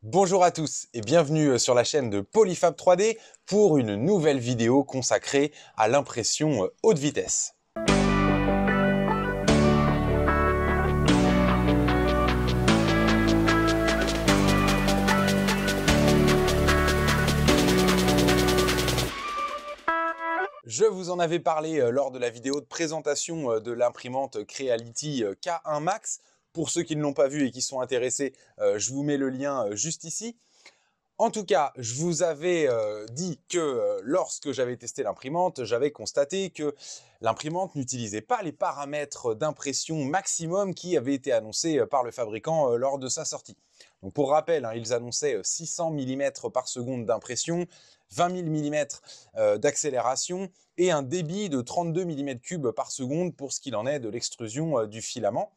Bonjour à tous et bienvenue sur la chaîne de Polyfab 3D pour une nouvelle vidéo consacrée à l'impression haute vitesse. Je vous en avais parlé lors de la vidéo de présentation de l'imprimante Creality K1 Max. Pour ceux qui ne l'ont pas vu et qui sont intéressés, je vous mets le lien juste ici. En tout cas, je vous avais dit que lorsque j'avais testé l'imprimante, j'avais constaté que l'imprimante n'utilisait pas les paramètres d'impression maximum qui avaient été annoncés par le fabricant lors de sa sortie. Donc pour rappel, ils annonçaient 600 mm par seconde d'impression, 20 000 mm d'accélération et un débit de 32 mm3 par seconde pour ce qu'il en est de l'extrusion du filament.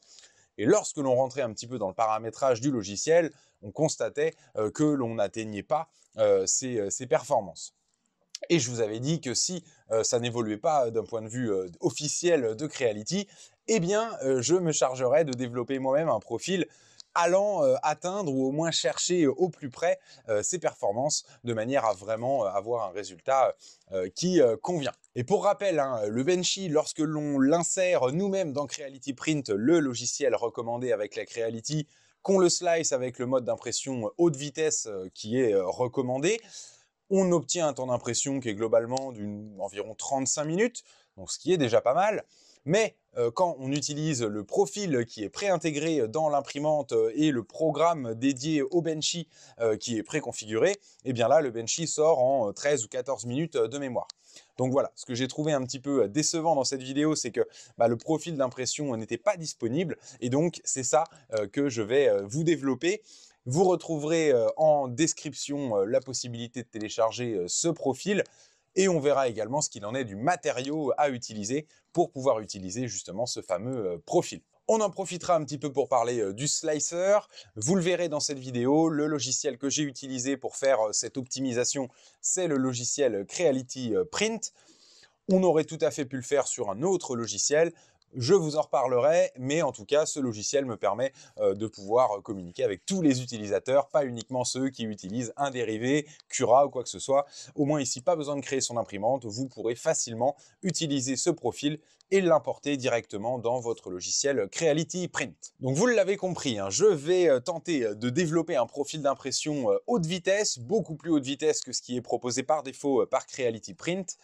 Et lorsque l'on rentrait un petit peu dans le paramétrage du logiciel, on constatait que l'on n'atteignait pas ces performances. Et je vous avais dit que si ça n'évoluait pas d'un point de vue officiel de Creality, eh bien, je me chargerais de développer moi-même un profil allant atteindre ou au moins chercher au plus près ces performances de manière à vraiment avoir un résultat qui convient. Et pour rappel, le Benchy, lorsque l'on l'insère nous-mêmes dans Creality Print, le logiciel recommandé avec la Creality, qu'on le slice avec le mode d'impression haute vitesse qui est recommandé, on obtient un temps d'impression qui est globalement d'environ 35 minutes, donc ce qui est déjà pas mal. Mais quand on utilise le profil qui est préintégré dans l'imprimante et le programme dédié au Benchy qui est préconfiguré, et bien là, le Benchy sort en 13 ou 14 minutes de mémoire. Donc voilà, ce que j'ai trouvé un petit peu décevant dans cette vidéo, c'est que le profil d'impression n'était pas disponible. Et donc, c'est ça que je vais vous développer. Vous retrouverez en description la possibilité de télécharger ce profil et on verra également ce qu'il en est du matériau à utiliser pour pouvoir utiliser justement ce fameux profil. On en profitera un petit peu pour parler du slicer. Vous le verrez dans cette vidéo, le logiciel que j'ai utilisé pour faire cette optimisation, c'est le logiciel Creality Print. On aurait tout à fait pu le faire sur un autre logiciel. Je vous en reparlerai, mais en tout cas, ce logiciel me permet de pouvoir communiquer avec tous les utilisateurs, pas uniquement ceux qui utilisent un dérivé, Cura ou quoi que ce soit. Au moins ici, pas besoin de créer son imprimante, vous pourrez facilement utiliser ce profil et l'importer directement dans votre logiciel Creality Print. Donc vous l'avez compris, je vais tenter de développer un profil d'impression haute vitesse, beaucoup plus haute vitesse que ce qui est proposé par défaut par Creality Print.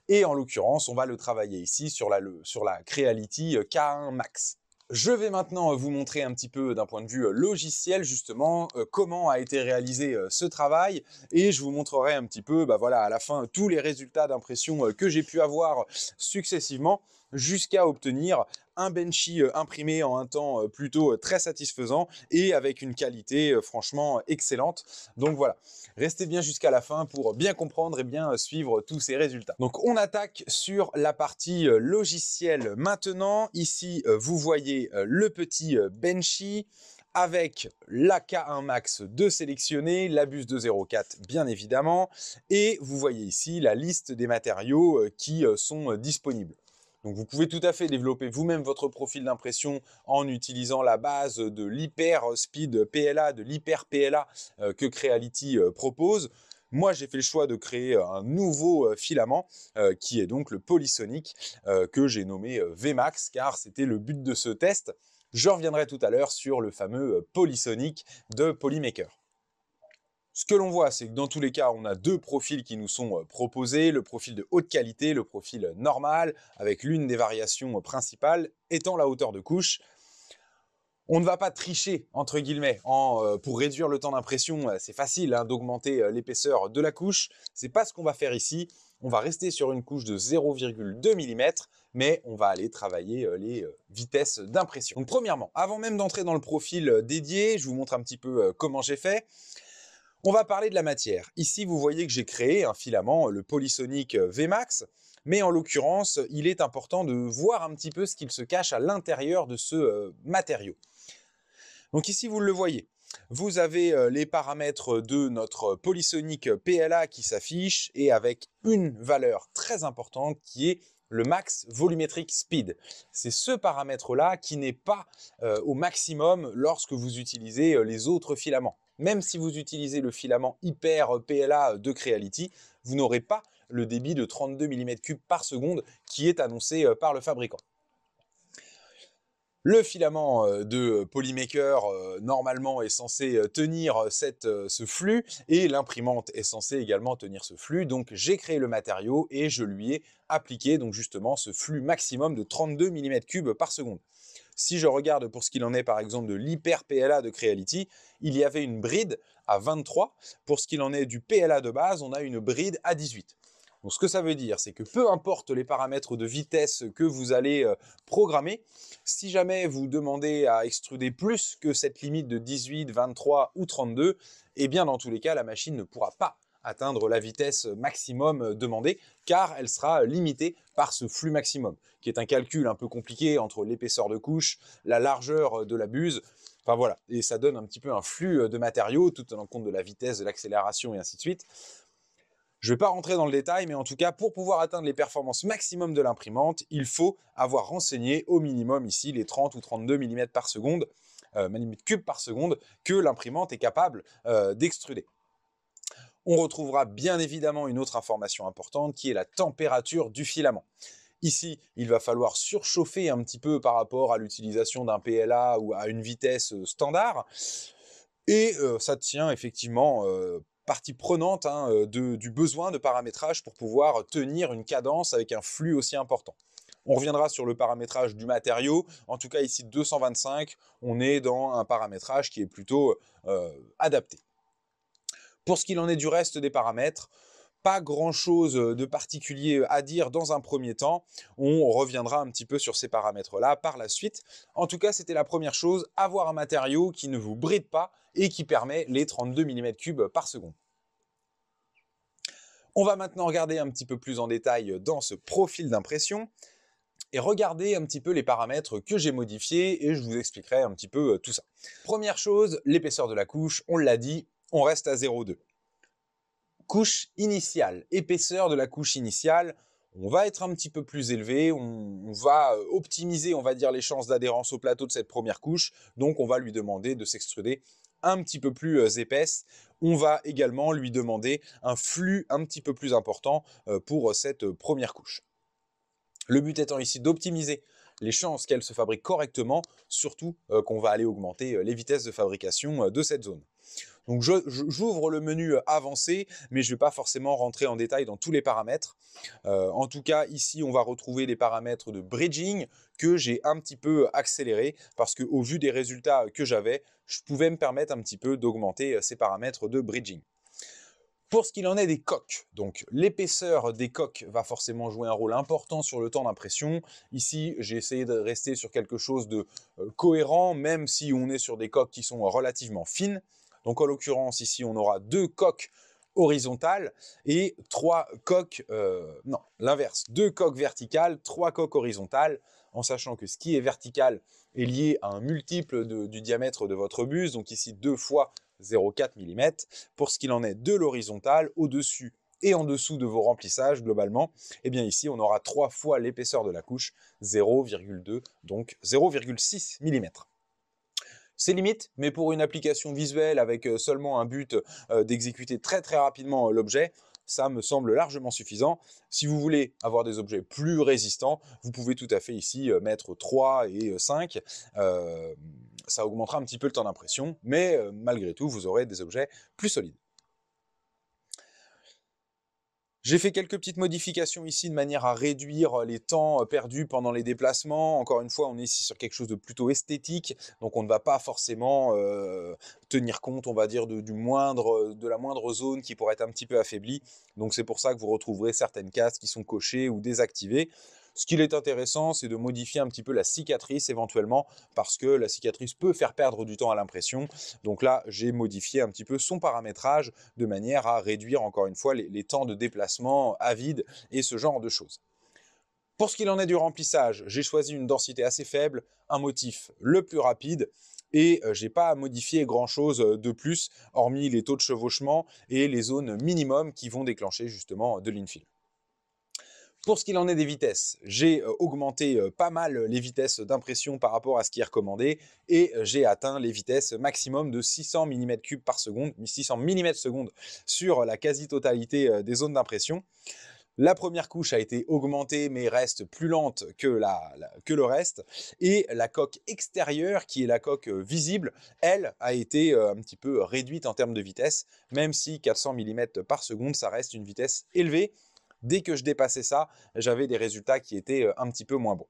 Et en l'occurrence, on va le travailler ici sur la Creality K1 Max. Je vais maintenant vous montrer un petit peu d'un point de vue logiciel justement comment a été réalisé ce travail et je vous montrerai un petit peu voilà, à la fin tous les résultats d'impression que j'ai pu avoir successivement jusqu'à obtenir un Benchy imprimé en un temps plutôt très satisfaisant et avec une qualité franchement excellente. Donc voilà, restez bien jusqu'à la fin pour bien comprendre et bien suivre tous ces résultats. Donc on attaque sur la partie logicielle maintenant. Ici, vous voyez le petit Benchy avec la K1 Max de sélectionner, la buse 204 bien évidemment, et vous voyez ici la liste des matériaux qui sont disponibles. Donc vous pouvez tout à fait développer vous-même votre profil d'impression en utilisant la base de l'Hyper Speed PLA, de l'Hyper PLA que Creality propose. Moi, j'ai fait le choix de créer un nouveau filament qui est donc le Polysonic que j'ai nommé VMAX car c'était le but de ce test. Je reviendrai tout à l'heure sur le fameux Polysonic de Polymaker. Ce que l'on voit, c'est que dans tous les cas, on a deux profils qui nous sont proposés, le profil de haute qualité, le profil normal, avec l'une des variations principales étant la hauteur de couche. On ne va pas tricher, entre guillemets, pour réduire le temps d'impression. C'est facile d'augmenter l'épaisseur de la couche. C'est pas ce qu'on va faire ici. On va rester sur une couche de 0,2 mm, mais on va aller travailler les vitesses d'impression. Donc premièrement, avant même d'entrer dans le profil dédié, je vous montre un petit peu comment j'ai fait. On va parler de la matière. Ici, vous voyez que j'ai créé un filament, le Polysonic VMAX, mais en l'occurrence, il est important de voir un petit peu ce qu'il se cache à l'intérieur de ce matériau. Donc ici, vous le voyez. Vous avez les paramètres de notre Polysonic PLA qui s'affichent et avec une valeur très importante qui est le max volumetric speed. C'est ce paramètre-là qui n'est pas au maximum lorsque vous utilisez les autres filaments. même si vous utilisez le filament hyper PLA de Creality, vous n'aurez pas le débit de 32 mm3 par seconde qui est annoncé par le fabricant. Le filament de Polymaker, normalement, est censé tenir ce flux, et l'imprimante est censée également tenir ce flux. Donc, j'ai créé le matériau et je lui ai appliqué donc justement ce flux maximum de 32 mm3 par seconde. Si je regarde pour ce qu'il en est par exemple de l'hyper PLA de Creality, il y avait une bride à 23. Pour ce qu'il en est du PLA de base, on a une bride à 18. Donc ce que ça veut dire, c'est que peu importe les paramètres de vitesse que vous allez programmer, si jamais vous demandez à extruder plus que cette limite de 18, 23 ou 32, eh bien dans tous les cas, la machine ne pourra pas atteindre la vitesse maximum demandée, car elle sera limitée par ce flux maximum, qui est un calcul un peu compliqué entre l'épaisseur de couche, la largeur de la buse, enfin voilà, et ça donne un petit peu un flux de matériaux, tout en compte de la vitesse, de l'accélération et ainsi de suite. Je ne vais pas rentrer dans le détail, mais en tout cas, pour pouvoir atteindre les performances maximum de l'imprimante, il faut avoir renseigné au minimum ici les 30 ou 32 mm par seconde, mm3 par seconde, que l'imprimante est capable d'extruder. On retrouvera bien évidemment une autre information importante qui est la température du filament. Ici, il va falloir surchauffer un petit peu par rapport à l'utilisation d'un PLA ou à une vitesse standard. Et ça tient effectivement partie prenante du besoin de paramétrage pour pouvoir tenir une cadence avec un flux aussi important. On reviendra sur le paramétrage du matériau. En tout cas, ici, 225, on est dans un paramétrage qui est plutôt adapté. Pour ce qu'il en est du reste des paramètres, pas grand-chose de particulier à dire dans un premier temps. On reviendra un petit peu sur ces paramètres-là par la suite. En tout cas, c'était la première chose, avoir un matériau qui ne vous bride pas et qui permet les 32 mm3 par seconde. On va maintenant regarder un petit peu plus en détail dans ce profil d'impression et regarder un petit peu les paramètres que j'ai modifiés, et je vous expliquerai un petit peu tout ça. Première chose, l'épaisseur de la couche, on l'a dit, on reste à 0,2. Couche initiale, épaisseur de la couche initiale, on va être un petit peu plus élevé, on va optimiser, on va dire, les chances d'adhérence au plateau de cette première couche, donc on va lui demander de s'extruder un petit peu plus épaisse. On va également lui demander un flux un petit peu plus important pour cette première couche. Le but étant ici d'optimiser les chances qu'elle se fabrique correctement, surtout qu'on va aller augmenter les vitesses de fabrication de cette zone. Donc j'ouvre le menu avancé, mais je ne vais pas forcément rentrer en détail dans tous les paramètres. En tout cas, ici, on va retrouver les paramètres de bridging que j'ai un petit peu accélérés parce qu'au vu des résultats que j'avais, je pouvais me permettre un petit peu d'augmenter ces paramètres de bridging. Pour ce qu'il en est des coques, donc l'épaisseur des coques va forcément jouer un rôle important sur le temps d'impression. Ici, j'ai essayé de rester sur quelque chose de cohérent, même si on est sur des coques qui sont relativement fines. Donc en l'occurrence, ici, on aura 2 coques horizontales et 3 coques, non, l'inverse, 2 coques verticales, 3 coques horizontales, en sachant que ce qui est vertical est lié à un multiple du diamètre de votre buse, donc ici 2 fois 0,4 mm. Pour ce qu'il en est de l'horizontale, au-dessus et en dessous de vos remplissages, globalement, eh bien ici, on aura 3 fois l'épaisseur de la couche, 0,2, donc 0,6 mm. C'est limite, mais pour une application visuelle avec seulement un but d'exécuter très rapidement l'objet, ça me semble largement suffisant. Si vous voulez avoir des objets plus résistants, vous pouvez tout à fait ici mettre 3 et 5. Ça augmentera un petit peu le temps d'impression, mais malgré tout, vous aurez des objets plus solides. J'ai fait quelques petites modifications ici de manière à réduire les temps perdus pendant les déplacements. Encore une fois, on est ici sur quelque chose de plutôt esthétique, donc on ne va pas forcément tenir compte, on va dire, de la moindre zone qui pourrait être un petit peu affaiblie. Donc c'est pour ça que vous retrouverez certaines cases qui sont cochées ou désactivées. Ce qu'il est intéressant, c'est de modifier un petit peu la cicatrice éventuellement, parce que la cicatrice peut faire perdre du temps à l'impression. Donc là, j'ai modifié un petit peu son paramétrage de manière à réduire encore une fois les temps de déplacement à vide et ce genre de choses. Pour ce qu'il en est du remplissage, j'ai choisi une densité assez faible, un motif le plus rapide, et je n'ai pas à modifier grand-chose de plus, hormis les taux de chevauchement et les zones minimum qui vont déclencher justement de l'infill. Pour ce qu'il en est des vitesses, j'ai augmenté pas mal les vitesses d'impression par rapport à ce qui est recommandé et j'ai atteint les vitesses maximum de 600 mm3 par seconde, 600 mm/seconde sur la quasi-totalité des zones d'impression. La première couche a été augmentée mais reste plus lente que, que le reste. Et la coque extérieure, qui est la coque visible, elle a été un petit peu réduite en termes de vitesse, même si 400 mm par seconde, ça reste une vitesse élevée. Dès que je dépassais ça, j'avais des résultats qui étaient un petit peu moins bons.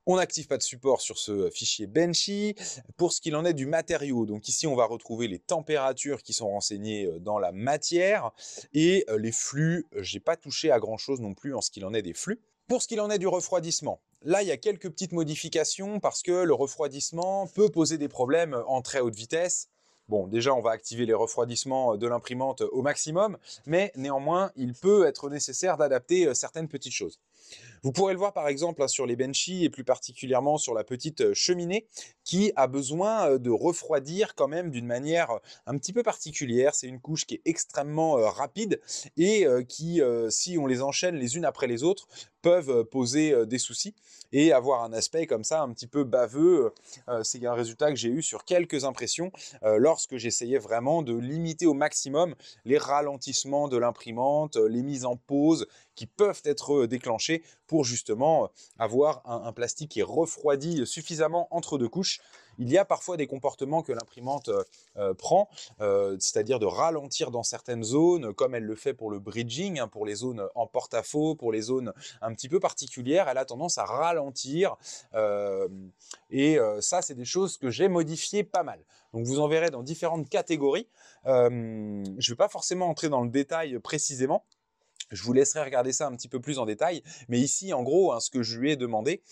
On n'active pas de support sur ce fichier Benchy. Pour ce qu'il en est du matériau, donc ici on va retrouver les températures qui sont renseignées dans la matière et les flux, j'ai pas touché à grand chose non plus en ce qu'il en est des flux. Pour ce qu'il en est du refroidissement, là il y a quelques petites modifications parce que le refroidissement peut poser des problèmes en très haute vitesse. Bon, déjà, on va activer les refroidissements de l'imprimante au maximum, mais néanmoins, il peut être nécessaire d'adapter certaines petites choses. Vous pourrez le voir par exemple sur les Benchy et plus particulièrement sur la petite cheminée qui a besoin de refroidir quand même d'une manière un petit peu particulière. C'est une couche qui est extrêmement rapide et qui, si on les enchaîne les unes après les autres, peuvent poser des soucis et avoir un aspect comme ça un petit peu baveux. C'est un résultat que j'ai eu sur quelques impressions lorsque j'essayais vraiment de limiter au maximum les ralentissements de l'imprimante, les mises en pause qui peuvent être déclenchées pour justement avoir un plastique qui est refroidi suffisamment entre deux couches. Il y a parfois des comportements que l'imprimante prend, c'est-à-dire de ralentir dans certaines zones, comme elle le fait pour le bridging, hein, pour les zones en porte-à-faux, pour les zones un petit peu particulières, elle a tendance à ralentir. Ça, c'est des choses que j'ai modifiées pas mal. Donc vous en verrez dans différentes catégories. Je ne vais pas forcément entrer dans le détail précisément. Je vous laisserai regarder ça un petit peu plus en détail, mais ici, en gros, hein, ce que je lui ai demandé,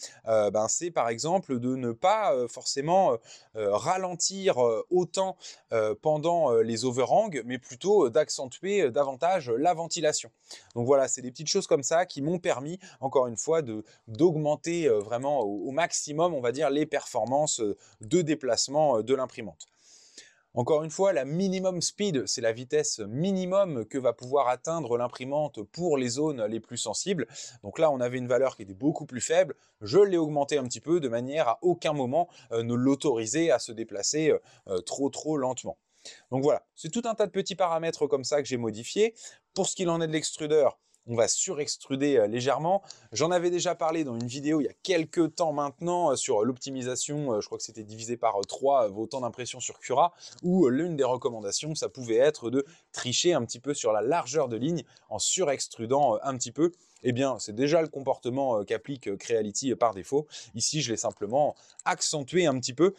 c'est par exemple de ne pas forcément ralentir autant pendant les overhangs, mais plutôt d'accentuer davantage la ventilation. Donc voilà, c'est des petites choses comme ça qui m'ont permis, encore une fois, d'augmenter vraiment au maximum, on va dire, les performances de déplacement de l'imprimante. Encore une fois, la minimum speed, c'est la vitesse minimum que va pouvoir atteindre l'imprimante pour les zones les plus sensibles. Donc là, on avait une valeur qui était beaucoup plus faible. Je l'ai augmentée un petit peu de manière à aucun moment ne l'autoriser à se déplacer trop lentement. Donc voilà, c'est tout un tas de petits paramètres comme ça que j'ai modifiés. Pour ce qu'il en est de l'extrudeur, on va surextruder légèrement. J'en avais déjà parlé dans une vidéo il y a quelques temps maintenant sur l'optimisation, je crois que c'était divisé par 3 vos temps d'impression sur Cura, où l'une des recommandations, ça pouvait être de tricher un petit peu sur la largeur de ligne en surextrudant un petit peu. Eh bien, c'est déjà le comportement qu'applique Creality par défaut. Ici, je l'ai simplement accentué un petit peu,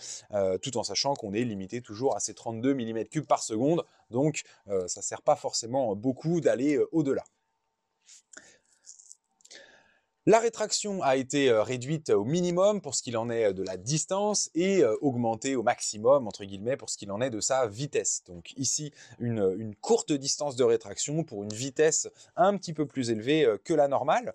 tout en sachant qu'on est limité toujours à ces 32 mm3 par seconde. Donc, ça ne sert pas forcément beaucoup d'aller au-delà. La rétraction a été réduite au minimum pour ce qu'il en est de la distance et augmentée au maximum, entre guillemets, pour ce qu'il en est de sa vitesse. Donc ici, une courte distance de rétraction pour une vitesse un petit peu plus élevée que la normale.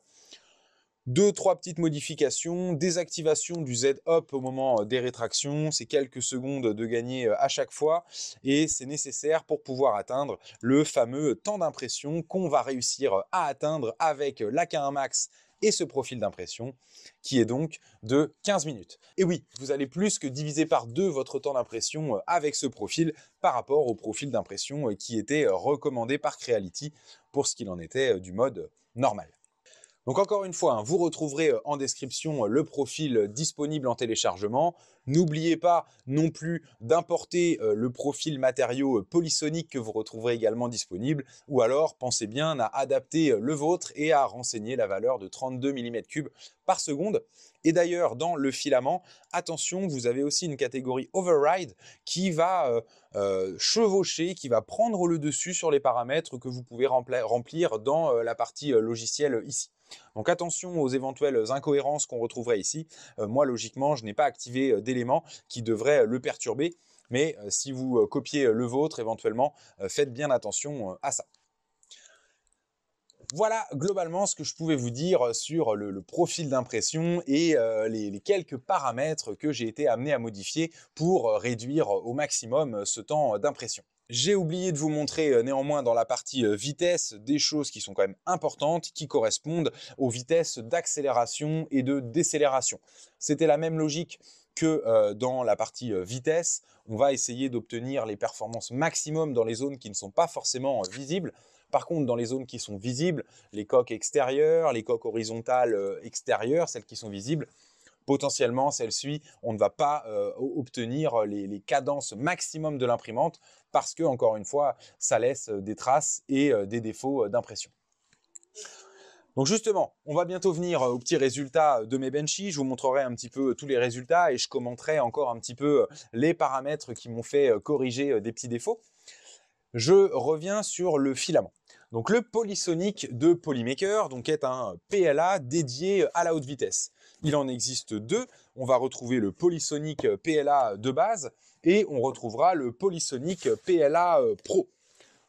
2-3 petites modifications, désactivation du Z-Up au moment des rétractions, c'est quelques secondes de gagner à chaque fois et c'est nécessaire pour pouvoir atteindre le fameux temps d'impression qu'on va réussir à atteindre avec la K1 Max et ce profil d'impression qui est donc de 15 minutes. Et oui, vous allez plus que diviser par 2 votre temps d'impression avec ce profil par rapport au profil d'impression qui était recommandé par Creality pour ce qu'il en était du mode normal. Donc encore une fois, hein, vous retrouverez en description le profil disponible en téléchargement. N'oubliez pas non plus d'importer le profil matériau polysonique que vous retrouverez également disponible. Ou alors, pensez bien à adapter le vôtre et à renseigner la valeur de 32 mm3 par seconde. Et d'ailleurs, dans le filament, attention, vous avez aussi une catégorie Override qui va chevaucher, qui va prendre le dessus sur les paramètres que vous pouvez remplir dans la partie logicielle ici. Donc attention aux éventuelles incohérences qu'on retrouverait ici. Moi, logiquement, je n'ai pas activé d'éléments qui devraient le perturber. Mais si vous copiez le vôtre, éventuellement, faites bien attention à ça. Voilà globalement ce que je pouvais vous dire sur le profil d'impression et les quelques paramètres que j'ai été amené à modifier pour réduire au maximum ce temps d'impression. J'ai oublié de vous montrer néanmoins dans la partie vitesse des choses qui sont quand même importantes, qui correspondent aux vitesses d'accélération et de décélération. C'était la même logique que dans la partie vitesse. On va essayer d'obtenir les performances maximum dans les zones qui ne sont pas forcément visibles. Par contre, dans les zones qui sont visibles, les coques extérieures, les coques horizontales extérieures, celles qui sont visibles, potentiellement, celle-ci, on ne va pas obtenir les cadences maximum de l'imprimante parce que, encore une fois, ça laisse des traces et des défauts d'impression. Donc justement, on va bientôt venir aux petits résultats de mes benchies. Je vous montrerai un petit peu tous les résultats et je commenterai encore un petit peu les paramètres qui m'ont fait corriger des petits défauts. Je reviens sur le filament. Donc le Polysonic de Polymaker est un PLA dédié à la haute vitesse. Il en existe deux. On va retrouver le Polysonic PLA de base et on retrouvera le Polysonic PLA Pro.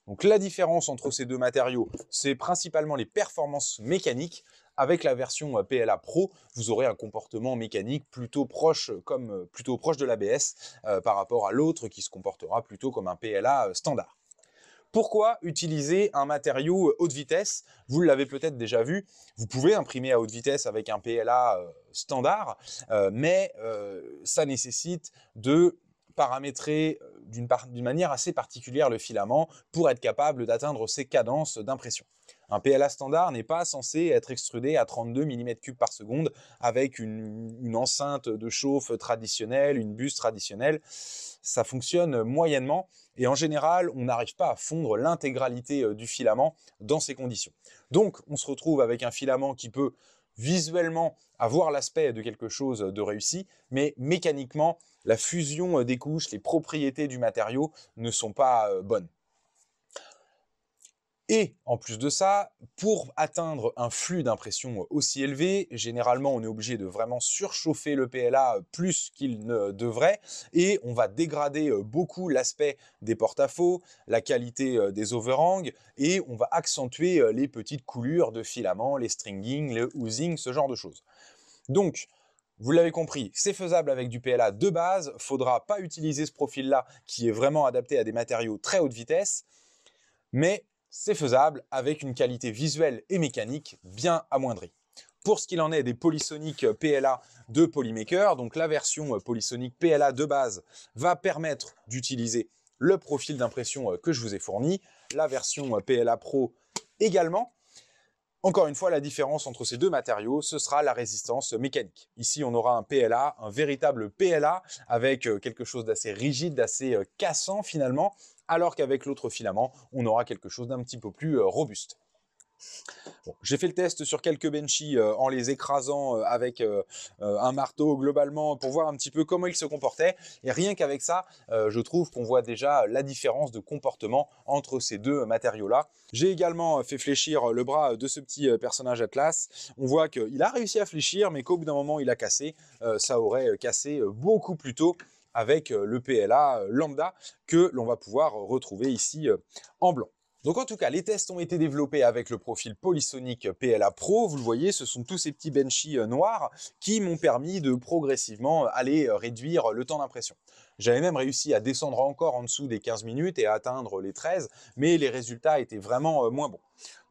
Donc la différence entre ces deux matériaux, c'est principalement les performances mécaniques. Avec la version PLA Pro, vous aurez un comportement mécanique plutôt proche de l'ABS par rapport à l'autre qui se comportera plutôt comme un PLA standard. Pourquoi utiliser un matériau haute vitesse? Vous l'avez peut-être déjà vu, vous pouvez imprimer à haute vitesse avec un PLA standard, mais ça nécessite de paramétrer d'une manière assez particulière le filament pour être capable d'atteindre ces cadences d'impression. Un PLA standard n'est pas censé être extrudé à 32 mm3 par seconde avec une enceinte de chauffe traditionnelle, une buse traditionnelle. Ça fonctionne moyennement et en général, on n'arrive pas à fondre l'intégralité du filament dans ces conditions. Donc, on se retrouve avec un filament qui peut visuellement avoir l'aspect de quelque chose de réussi, mais mécaniquement, la fusion des couches, les propriétés du matériau ne sont pas bonnes. Et en plus de ça, pour atteindre un flux d'impression aussi élevé, généralement on est obligé de vraiment surchauffer le PLA plus qu'il ne devrait et on va dégrader beaucoup l'aspect des porte-à-faux, la qualité des overhangs et on va accentuer les petites coulures de filaments, les stringing, le oozing, ce genre de choses. Donc, vous l'avez compris, c'est faisable avec du PLA de base, il ne faudra pas utiliser ce profil-là qui est vraiment adapté à des matériaux très haute vitesse, mais c'est faisable avec une qualité visuelle et mécanique bien amoindrie. Pour ce qu'il en est des Polysonic PLA de Polymaker, donc la version Polysonic PLA de base va permettre d'utiliser le profil d'impression que je vous ai fourni, la version PLA Pro également. Encore une fois, la différence entre ces deux matériaux, ce sera la résistance mécanique. Ici, on aura un PLA, un véritable PLA, avec quelque chose d'assez rigide, d'assez cassant finalement, alors qu'avec l'autre filament, on aura quelque chose d'un petit peu plus robuste. Bon, j'ai fait le test sur quelques benchies en les écrasant avec un marteau globalement pour voir un petit peu comment ils se comportaient. Et rien qu'avec ça, je trouve qu'on voit déjà la différence de comportement entre ces deux matériaux-là. J'ai également fait fléchir le bras de ce petit personnage Atlas. On voit qu'il a réussi à fléchir, mais qu'au bout d'un moment, il a cassé. Ça aurait cassé beaucoup plus tôt avec le PLA lambda que l'on va pouvoir retrouver ici en blanc. Donc en tout cas, les tests ont été développés avec le profil Polysonic PLA Pro. Vous le voyez, ce sont tous ces petits benchies noirs qui m'ont permis de progressivement aller réduire le temps d'impression. J'avais même réussi à descendre encore en dessous des 15 minutes et à atteindre les 13, mais les résultats étaient vraiment moins bons.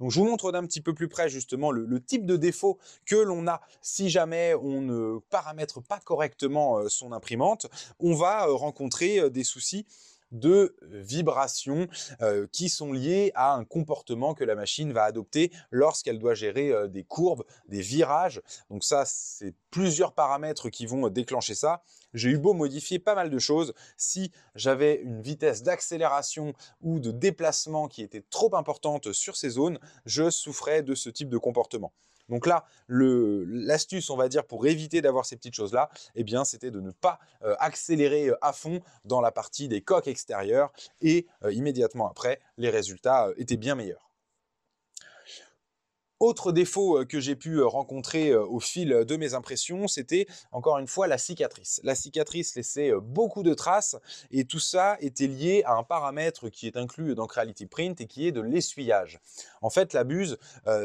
Donc je vous montre d'un petit peu plus près justement le type de défaut que l'on a si jamais on ne paramètre pas correctement son imprimante. On va rencontrer des soucis de vibrations qui sont liées à un comportement que la machine va adopter lorsqu'elle doit gérer des courbes, des virages. Donc ça, c'est plusieurs paramètres qui vont déclencher ça. J'ai eu beau modifier pas mal de choses. Si j'avais une vitesse d'accélération ou de déplacement qui était trop importante sur ces zones, je souffrais de ce type de comportement. Donc là, l'astuce, on va dire, pour éviter d'avoir ces petites choses-là, eh bien, c'était de ne pas accélérer à fond dans la partie des coques extérieures et immédiatement après, les résultats étaient bien meilleurs. Autre défaut que j'ai pu rencontrer au fil de mes impressions, c'était encore une fois la cicatrice. La cicatrice laissait beaucoup de traces et tout ça était lié à un paramètre qui est inclus dans Creality Print et qui est de l'essuyage. En fait, la buse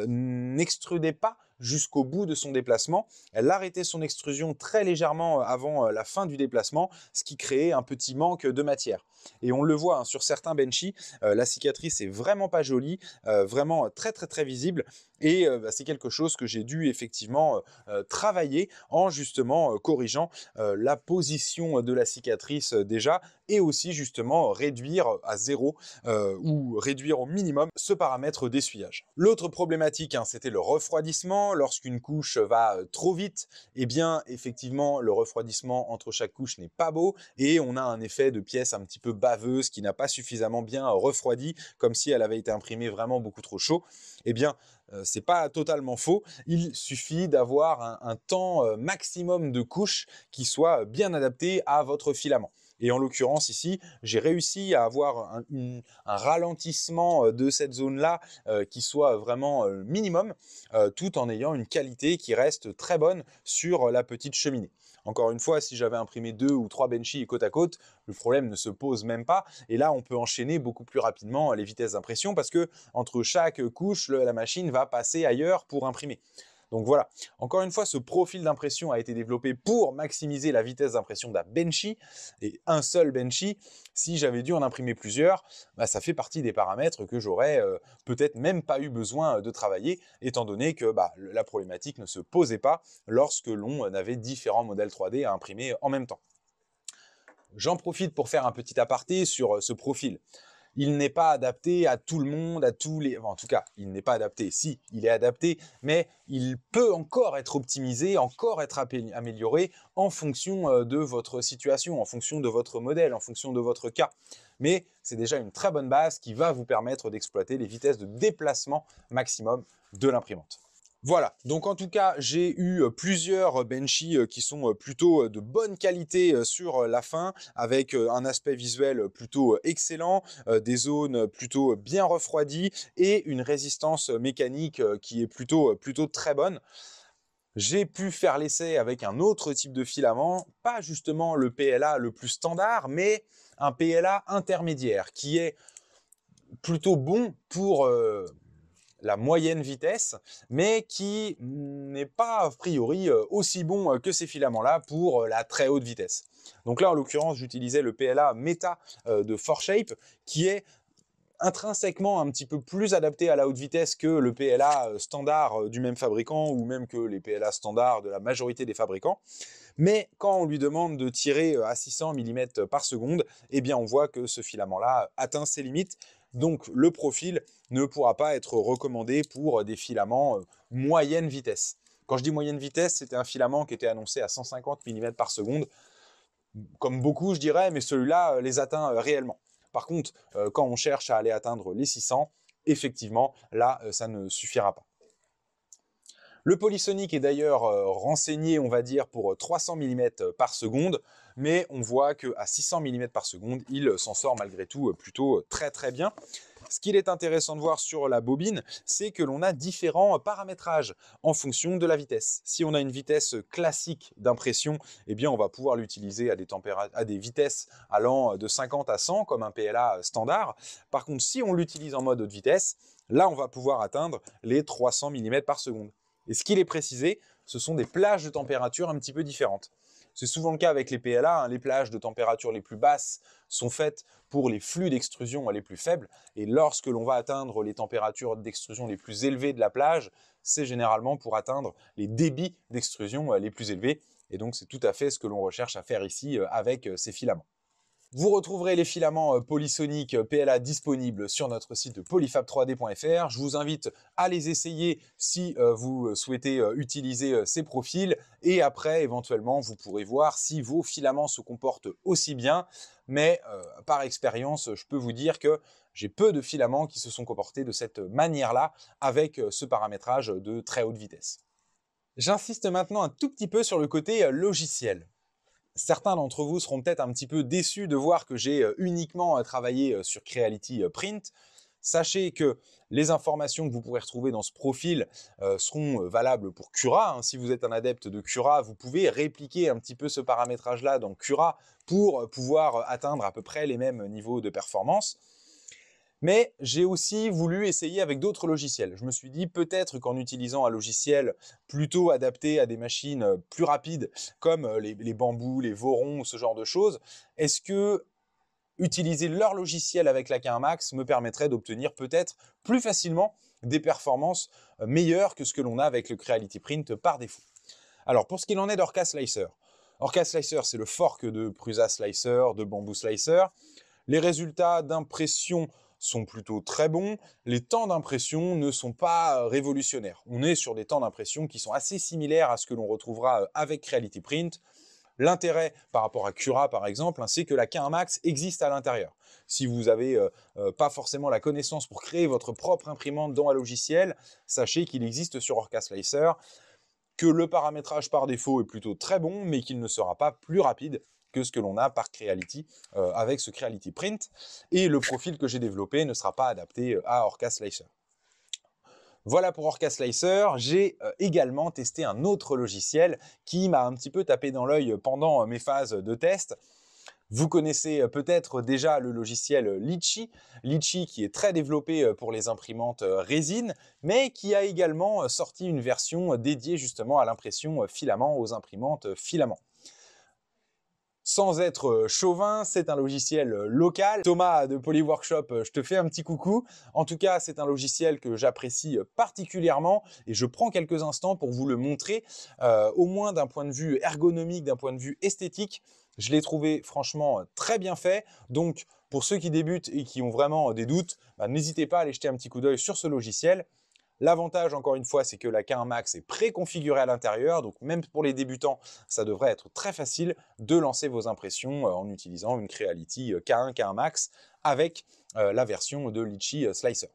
n'extrudait pas jusqu'au bout de son déplacement. Elle arrêtait son extrusion très légèrement avant la fin du déplacement, ce qui créait un petit manque de matière. Et on le voit sur certains benchy, la cicatrice est vraiment pas jolie, vraiment très visible. Et c'est quelque chose que j'ai dû effectivement travailler en justement corrigeant la position de la cicatrice déjà et aussi justement réduire à zéro ou réduire au minimum ce paramètre d'essuyage. L'autre problématique, c'était le refroidissement. Lorsqu'une couche va trop vite, eh bien effectivement le refroidissement entre chaque couche n'est pas beau et on a un effet de pièce un petit peu baveuse qui n'a pas suffisamment bien refroidi, comme si elle avait été imprimée vraiment beaucoup trop chaud. Eh bien, c'est pas totalement faux, il suffit d'avoir un temps maximum de couches qui soit bien adapté à votre filament. Et en l'occurrence ici, j'ai réussi à avoir un ralentissement de cette zone-là qui soit vraiment minimum, tout en ayant une qualité qui reste très bonne sur la petite cheminée. Encore une fois, si j'avais imprimé 2 ou 3 benchy côte à côte, le problème ne se pose même pas. Et là, on peut enchaîner beaucoup plus rapidement les vitesses d'impression parce que entre chaque couche, la machine va passer ailleurs pour imprimer. Donc voilà, encore une fois, ce profil d'impression a été développé pour maximiser la vitesse d'impression d'un benchy. Et un seul benchy, si j'avais dû en imprimer plusieurs, ça fait partie des paramètres que j'aurais peut-être même pas eu besoin de travailler, étant donné que la problématique ne se posait pas lorsque l'on avait différents modèles 3D à imprimer en même temps. J'en profite pour faire un petit aparté sur ce profil. Il n'est pas adapté à tout le monde, à tous les... Enfin, en tout cas, il n'est pas adapté. Si, il est adapté, mais il peut encore être optimisé, encore être amélioré en fonction de votre situation, en fonction de votre modèle, en fonction de votre cas. Mais c'est déjà une très bonne base qui va vous permettre d'exploiter les vitesses de déplacement maximum de l'imprimante. Voilà, donc en tout cas, j'ai eu plusieurs benchy qui sont plutôt de bonne qualité sur la fin, avec un aspect visuel plutôt excellent, des zones plutôt bien refroidies et une résistance mécanique qui est plutôt très bonne. J'ai pu faire l'essai avec un autre type de filament, pas justement le PLA le plus standard, mais un PLA intermédiaire, qui est plutôt bon pour la moyenne vitesse, mais qui n'est pas a priori aussi bon que ces filaments-là pour la très haute vitesse. Donc là, en l'occurrence, j'utilisais le PLA Meta de 4Shape, qui est intrinsèquement un petit peu plus adapté à la haute vitesse que le PLA standard du même fabricant ou même que les PLA standards de la majorité des fabricants. Mais quand on lui demande de tirer à 600 mm par seconde, eh bien on voit que ce filament-là atteint ses limites. Donc le profil ne pourra pas être recommandé pour des filaments moyenne vitesse. Quand je dis moyenne vitesse, c'était un filament qui était annoncé à 150 mm par seconde, comme beaucoup je dirais, mais celui-là les atteint réellement. Par contre, quand on cherche à aller atteindre les 600, effectivement, là, ça ne suffira pas. Le polysonic est d'ailleurs renseigné, on va dire, pour 300 mm par seconde, mais on voit qu'à 600 mm par seconde, il s'en sort malgré tout plutôt très bien. Ce qu'il est intéressant de voir sur la bobine, c'est que l'on a différents paramétrages en fonction de la vitesse. Si on a une vitesse classique d'impression, eh bien on va pouvoir l'utiliser à des vitesses allant de 50 à 100 comme un PLA standard. Par contre, si on l'utilise en mode haute vitesse, là on va pouvoir atteindre les 300 mm par seconde. Et ce qu'il est précisé, ce sont des plages de température un petit peu différentes. C'est souvent le cas avec les PLA, les plages de température les plus basses sont faites pour les flux d'extrusion les plus faibles, et lorsque l'on va atteindre les températures d'extrusion les plus élevées de la plage, c'est généralement pour atteindre les débits d'extrusion les plus élevés, et donc c'est tout à fait ce que l'on recherche à faire ici avec ces filaments. Vous retrouverez les filaments polysoniques PLA disponibles sur notre site polyfab3d.fr. Je vous invite à les essayer si vous souhaitez utiliser ces profils. Et après, éventuellement, vous pourrez voir si vos filaments se comportent aussi bien. Mais par expérience, je peux vous dire que j'ai peu de filaments qui se sont comportés de cette manière-là avec ce paramétrage de très haute vitesse. J'insiste maintenant un tout petit peu sur le côté logiciel. Certains d'entre vous seront peut-être un petit peu déçus de voir que j'ai uniquement travaillé sur Creality Print. Sachez que les informations que vous pourrez retrouver dans ce profil seront valables pour Cura, hein. Si vous êtes un adepte de Cura, vous pouvez répliquer un petit peu ce paramétrage-là dans Cura pour pouvoir atteindre à peu près les mêmes niveaux de performance. Mais j'ai aussi voulu essayer avec d'autres logiciels. Je me suis dit peut-être qu'en utilisant un logiciel plutôt adapté à des machines plus rapides, comme les bambous, les Voron, ce genre de choses, est-ce que utiliser leur logiciel avec la K1 Max me permettrait d'obtenir peut-être plus facilement des performances meilleures que ce que l'on a avec le Creality Print par défaut. Alors pour ce qu'il en est d'Orca Slicer. Orca Slicer, c'est le fork de Prusa Slicer, de Bamboo Slicer. Les résultats d'impression sont plutôt très bons. Les temps d'impression ne sont pas révolutionnaires. On est sur des temps d'impression qui sont assez similaires à ce que l'on retrouvera avec Creality Print. L'intérêt par rapport à Cura, par exemple, hein, c'est que la K1 Max existe à l'intérieur. Si vous n'avez pas forcément la connaissance pour créer votre propre imprimante dans un logiciel, sachez qu'il existe sur Orca Slicer, que le paramétrage par défaut est plutôt très bon, mais qu'il ne sera pas plus rapide que ce que l'on a par Creality avec ce Creality Print. Et le profil que j'ai développé ne sera pas adapté à Orca Slicer. Voilà pour Orca Slicer. J'ai également testé un autre logiciel qui m'a un petit peu tapé dans l'œil pendant mes phases de test. Vous connaissez peut-être déjà le logiciel Litchi. Litchi qui est très développé pour les imprimantes résine, mais qui a également sorti une version dédiée justement à l'impression filament, aux imprimantes filaments. Sans être chauvin, c'est un logiciel local. Thomas de Polyworkshop, je te fais un petit coucou. En tout cas, c'est un logiciel que j'apprécie particulièrement et je prends quelques instants pour vous le montrer, au moins d'un point de vue ergonomique, d'un point de vue esthétique. Je l'ai trouvé franchement très bien fait. Donc, pour ceux qui débutent et qui ont vraiment des doutes, n'hésitez pas à aller jeter un petit coup d'œil sur ce logiciel. L'avantage, encore une fois, c'est que la K1 Max est préconfigurée à l'intérieur, donc même pour les débutants, ça devrait être très facile de lancer vos impressions en utilisant une Creality K1, K1 Max avec la version de Litchi Slicer.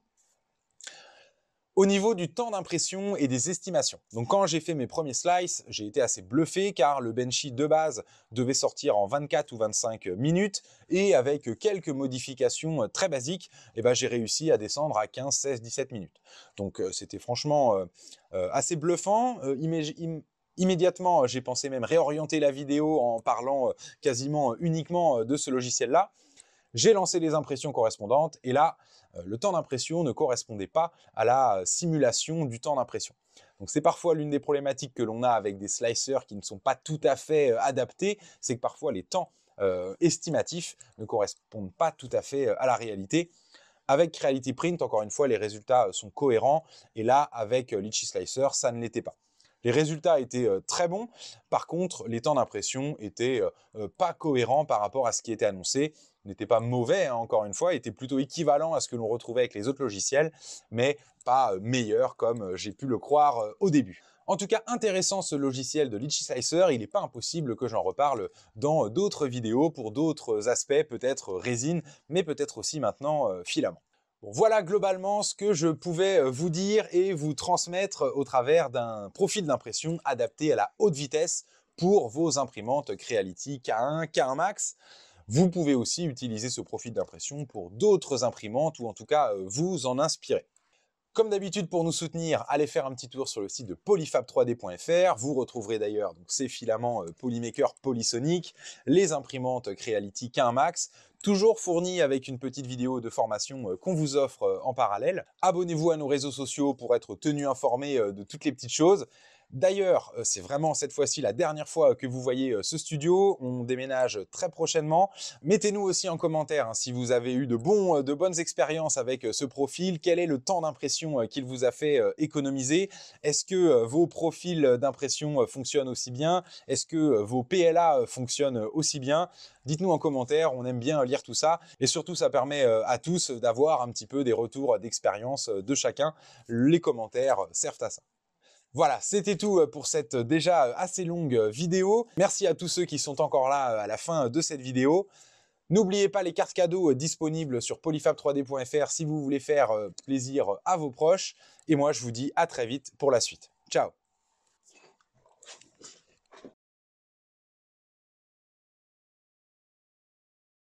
Au niveau du temps d'impression et des estimations. Donc quand j'ai fait mes premiers slices, j'ai été assez bluffé car le Benchy de base devait sortir en 24 ou 25 minutes et avec quelques modifications très basiques, j'ai réussi à descendre à 15, 16, 17 minutes. Donc c'était franchement assez bluffant. Immédiatement, j'ai pensé même réorienter la vidéo en parlant quasiment uniquement de ce logiciel-là. J'ai lancé les impressions correspondantes et là, le temps d'impression ne correspondait pas à la simulation du temps d'impression. Donc c'est parfois l'une des problématiques que l'on a avec des slicers qui ne sont pas tout à fait adaptés, c'est que parfois les temps estimatifs ne correspondent pas tout à fait à la réalité. Avec Creality Print, encore une fois, les résultats sont cohérents et là, avec Litchi Slicer, ça ne l'était pas. Les résultats étaient très bons, par contre, les temps d'impression étaient pas cohérents par rapport à ce qui était annoncé. N'était pas mauvais, hein, encore une fois, était plutôt équivalent à ce que l'on retrouvait avec les autres logiciels, mais pas meilleur comme j'ai pu le croire au début. En tout cas, intéressant ce logiciel de Litchi Slicer, il n'est pas impossible que j'en reparle dans d'autres vidéos pour d'autres aspects, peut-être résine, mais peut-être aussi maintenant filament. Bon, voilà globalement ce que je pouvais vous dire et vous transmettre au travers d'un profil d'impression adapté à la haute vitesse pour vos imprimantes Creality K1, K1 Max. Vous pouvez aussi utiliser ce profil d'impression pour d'autres imprimantes ou en tout cas vous en inspirer. Comme d'habitude, pour nous soutenir, allez faire un petit tour sur le site de polyfab3d.fr. Vous retrouverez d'ailleurs ces filaments Polymaker Polysonic, les imprimantes Creality K1 Max, toujours fournis avec une petite vidéo de formation qu'on vous offre en parallèle. Abonnez-vous à nos réseaux sociaux pour être tenu informé de toutes les petites choses. D'ailleurs, c'est vraiment cette fois-ci la dernière fois que vous voyez ce studio. On déménage très prochainement. Mettez-nous aussi en commentaire hein, si vous avez eu de bonnes expériences avec ce profil. Quel est le temps d'impression qu'il vous a fait économiser? Est-ce que vos profils d'impression fonctionnent aussi bien? Est-ce que vos PLA fonctionnent aussi bien? Dites-nous en commentaire, on aime bien lire tout ça. Et surtout, ça permet à tous d'avoir un petit peu des retours d'expérience de chacun. Les commentaires servent à ça. Voilà, c'était tout pour cette déjà assez longue vidéo. Merci à tous ceux qui sont encore là à la fin de cette vidéo. N'oubliez pas les cartes cadeaux disponibles sur polyfab3d.fr si vous voulez faire plaisir à vos proches. Et moi, je vous dis à très vite pour la suite. Ciao!